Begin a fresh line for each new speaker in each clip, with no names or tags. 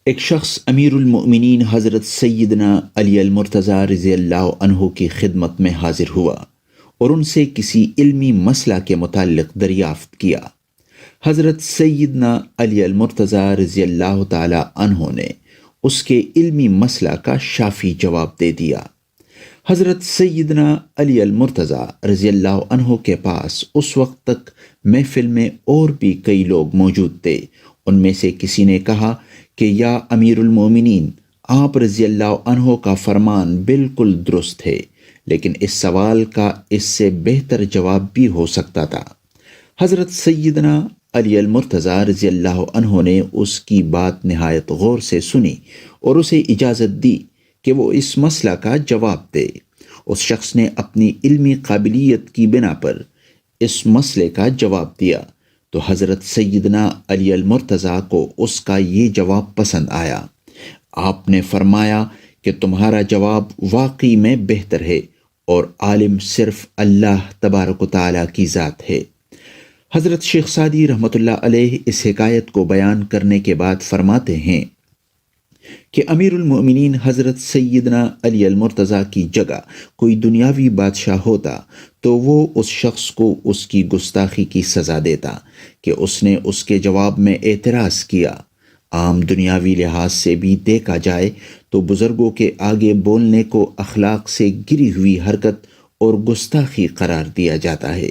ایک شخص امیر المؤمنین حضرت سیدنا علی المرتضیٰ رضی اللہ عنہ کی خدمت میں حاضر ہوا اور ان سے کسی علمی مسئلہ کے متعلق دریافت کیا۔ حضرت سیدنا علی المرتضیٰ رضی اللہ تعالی عنہ نے اس کے علمی مسئلہ کا شافی جواب دے دیا۔ حضرت سیدنا علی المرتضیٰ رضی اللہ عنہ کے پاس اس وقت تک محفل میں اور بھی کئی لوگ موجود تھے۔ ان میں سے کسی نے کہا کہ یا امیر المومنین، آپ رضی اللہ عنہ کا فرمان بالکل درست ہے، لیکن اس سوال کا اس سے بہتر جواب بھی ہو سکتا تھا۔ حضرت سیدنا علی المرتضیٰ رضی اللہ عنہ نے اس کی بات نہایت غور سے سنی اور اسے اجازت دی کہ وہ اس مسئلہ کا جواب دے۔ اس شخص نے اپنی علمی قابلیت کی بنا پر اس مسئلے کا جواب دیا تو حضرت سیدنا علی المرتضیٰ کو اس کا یہ جواب پسند آیا۔ آپ نے فرمایا کہ تمہارا جواب واقعی میں بہتر ہے اور عالم صرف اللہ تبارک و تعالیٰ کی ذات ہے۔ حضرت شیخ سعدی رحمۃ اللہ علیہ اس حکایت کو بیان کرنے کے بعد فرماتے ہیں کہ امیر المؤمنین حضرت سیدنا علی المرتضیٰ کی جگہ کوئی دنیاوی بادشاہ ہوتا تو وہ اس شخص کو اس کی گستاخی کی سزا دیتا کہ اس نے اس کے جواب میں اعتراض کیا۔ عام دنیاوی لحاظ سے بھی دیکھا جائے تو بزرگوں کے آگے بولنے کو اخلاق سے گری ہوئی حرکت اور گستاخی قرار دیا جاتا ہے،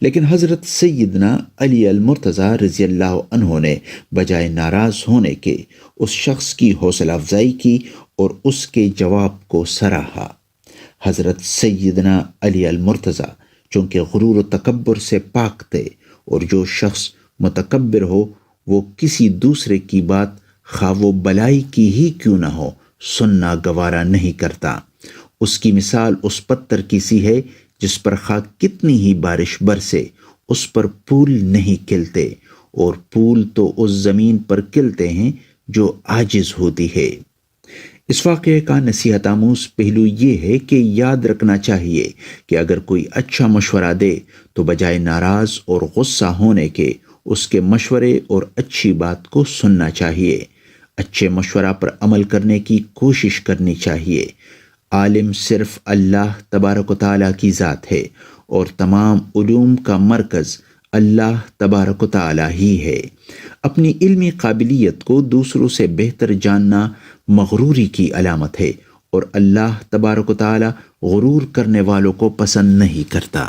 لیکن حضرت سیدنا علی المرتضیٰ رضی اللہ عنہ نے بجائے ناراض ہونے کے اس شخص کی حوصلہ افزائی کی اور اس کے جواب کو سراہا۔ حضرت سیدنا علی المرتضیٰ چونکہ غرور و تکبر سے پاک تھے، اور جو شخص متکبر ہو وہ کسی دوسرے کی بات خواہ وہ بلائی کی ہی کیوں نہ ہو سننا گوارا نہیں کرتا۔ اس کی مثال اس پتھر کی سی ہے جس پر خواہ کتنی ہی بارش برسے اس پر پھول نہیں کھلتے، اور پھول تو اس زمین پر کھلتے ہیں جو عاجز ہوتی ہے۔ اس واقعے کا نصیحت آموز پہلو یہ ہے کہ یاد رکھنا چاہیے کہ اگر کوئی اچھا مشورہ دے تو بجائے ناراض اور غصہ ہونے کے اس کے مشورے اور اچھی بات کو سننا چاہیے۔ اچھے مشورہ پر عمل کرنے کی کوشش کرنی چاہیے۔ عالم صرف اللہ تبارک و تعالیٰ کی ذات ہے اور تمام علوم کا مرکز اللہ تبارک و تعالیٰ ہی ہے۔ اپنی علمی قابلیت کو دوسروں سے بہتر جاننا مغروری کی علامت ہے، اور اللہ تبارک و تعالیٰ غرور کرنے والوں کو پسند نہیں کرتا۔